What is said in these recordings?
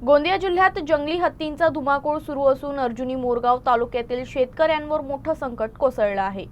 गोंदिया जिल्ह्यात जंगली हत्तींचा धुमाकूळ सुरू असून अर्जुनी मोरगाव तालुक्यातील शेतकऱ्यांवर मोठं संकट कोसळलं आहे।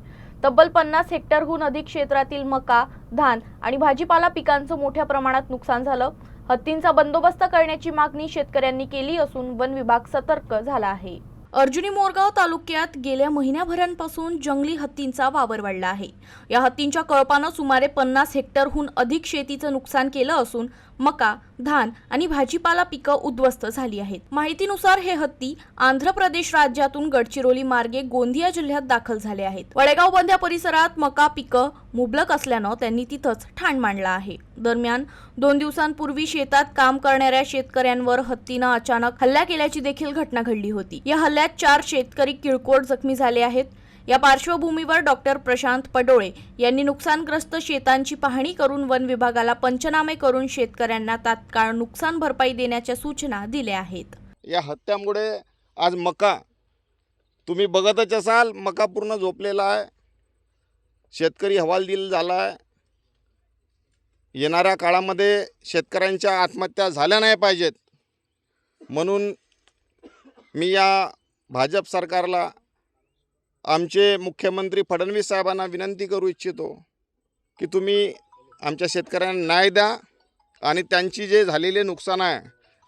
तब्बल 50 हेक्टरहून अधिक क्षेत्रातील मका, धान आणि भाजीपाला पिकांचं मोठ्या प्रमाणात नुकसान झालं। हत्तींचा बंदोबस्त करण्याची मागणी शेतकऱ्यांनी केली असून वन विभाग सतर्क झाला आहे। अर्जुनी मोरगाव तालुक्यात गेल्या महिन्याभरांपासून जंगली हत्तींचा वावर वाढला आहे। या हत्तींच्या कळपानं सुमारे 50 हेक्टरहून अधिक शेतीचं नुकसान केलं असून मका, धान आणि भाजीपाला पिकं उद्ध्वस्त झाली आहेत। माहितीनुसार हे हत्ती आंध्र प्रदेश राज्यातून गडचिरोली मार्गे गोंदिया जिल्ह्यात दाखल झाले आहेत। वडेगाव बंध्या परिसरात मका पिकं मुबलक असल्यानं त्यांनी तिथंच ठाण मांडला आहे। दरम्यान 2 दिवसांपूर्वी शेतात काम करणाऱ्या शेतकऱ्यांवर हत्तीनं अचानक हल्ला केल्याची देखील घटना घडली होती। या हल्ल्यात 4 शेतकरी किरकोळ जखमी झाले आहेत। या पार्श्वभूमीवर डॉक्टर प्रशांत पडोळे यांनी नुकसानग्रस्त शेतांची पाहणी करून वन विभागाला पंचनामे करून शेतकऱ्यांना तात्काळ नुकसान भरपाई देण्याच्या सूचना दिल्या आहेत। या हत्यामुळे आज मका तुम्ही बघतच असाल, मका पूर्ण झोपलेला आहे। शेतकरी हवालदिल झाला आहे। येणाऱ्या काळामध्ये शेतकऱ्यांच्या आत्महत्या झाल्या नाही पाहिजेत म्हणून मी या भाजप सरकारला, आमचे मुख्यमंत्री फडणवीस साहेबांना विनंती करू इच्छितो की तुम्ही आमच्या शेतकऱ्यांना न्याय द्या आणि त्यांची जे झालेले नुकसान आहे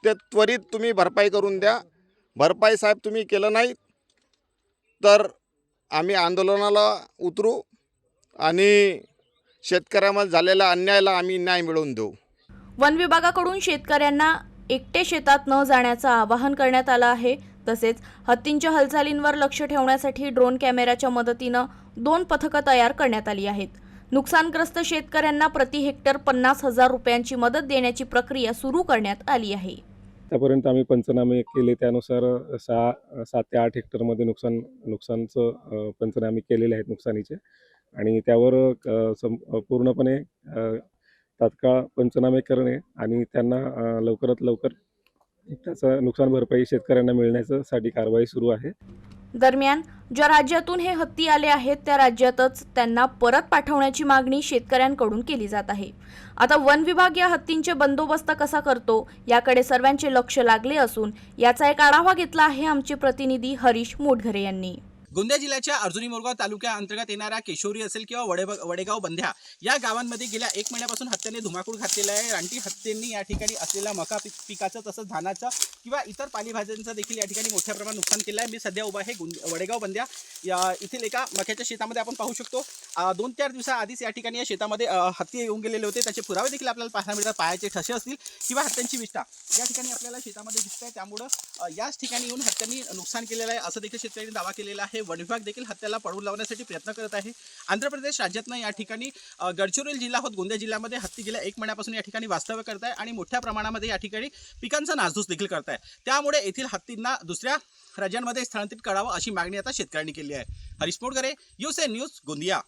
ते त्वरित तुम्ही भरपाई करून द्या। भरपाई साहेब तुम्ही केलं नाही तर आम्ही आंदोलनाला उतरू आणि शेतकऱ्यांमध्ये झालेल्या अन्यायाला आम्ही न्याय मिळवून देऊ। वन विभागाकडून शेतकऱ्यांना एकटे शेतात न जाण्याचं आवाहन करण्यात आलं आहे। तसेच हत्तींच्या हालचालींवर लक्ष ठेवण्यासाठी ड्रोन कॅमेऱ्याच्या मदतीनं 2 पथकं तयार करण्यात आली आहेत। नुकसानग्रस्त शेतकऱ्यांना प्रति हेक्टर 50,000 रुपयांची मदत देण्याची प्रक्रिया सुरू करण्यात आली आहे। आतापर्यंत आम्ही पंचनामे केले, त्यानुसार 7 ते 8 हेक्टरमध्ये नुकसानचं पंचनामे केलेले आहेत नुकसानीचे, आणि त्यावर पूर्णपणे तात्काळ पंचनामे करणे आणि त्यांना लवकरात लवकर त्याचं नुकसान भरपाई शेतकऱ्यांना मिळण्यासाठी कारवाई सुरू आहे। दरम्यान ज्या राज्यातून हे हत्ती आले आहेत त्या राज्यातच त्यांना परत पाठवण्याची मागणी शेतकऱ्यांकडून केली जात आहे। आता वन विभाग या हत्तींचे बंदोबस्त कसा करतो याकडे सर्वांचे लक्ष लागले असून याचा एक आढावा घेतला आहे आमचे प्रतिनिधी हरीश मोटघरे यांनी। गोंदिया जिल्ह्याच्या अर्जुनी मोरगाव तालुक्या अंतर्गत येणाऱ्या केशोरी असेल किंवा वडेगाव बंध्या या गावांमध्ये गेल्या 1 महिन्यापासून हत्तीने धुमाकूळ घातलेला आहे। रानटी हत्तींनी या ठिकाणी असलेल्या मका पिकाचं तसंच धानाचं किंवा इतर पालेभाज्यांचं देखील या ठिकाणी मोठ्या प्रमाणात नुकसान केलं आहे। मी सध्या उभा आहे वडेगाव बंध्या येथील एका मक्याच्या शेतामध्ये। आपण पाहू शकतो 2-4 दिवसाआधीच या ठिकाणी या शेतामध्ये हत्ती येऊन गेलेले होते। त्याचे पुरावे देखील आपल्याला पाहायला मिळतात, पायाचे ठसे असतील किंवा हत्यांची विष्ठा या ठिकाणी आपल्याला शेतामध्ये दिसत आहे। त्यामुळं याच ठिकाणी येऊन हत्यांनी नुकसान केलेलं आहे असं देखील शेतकऱ्यांनी दावा केलेला आहे। वन विभाग देखील हत्याला पळवून लावण्यासाठी प्रयत्न करत आहे। आंध्र प्रदेश राज्यातनं या ठिकाणी गडचिरोली जिल्हा होत गोंदिया जिल्ह्यामध्ये हत्ती गेल्या 1 महिन्यापासून या ठिकाणी वास्तव्य करत आहे आणि मोठ्या प्रमाणामध्ये या ठिकाणी पिकांचा नासधूस देखील करत आहे। त्यामुळे येथील हत्तींना दुसऱ्या राज्यांमध्ये स्थलांतरित करावं अशी मागणी आता शेतकऱ्यांनी केली आहे। Harish Motghare, USA news, Gondia.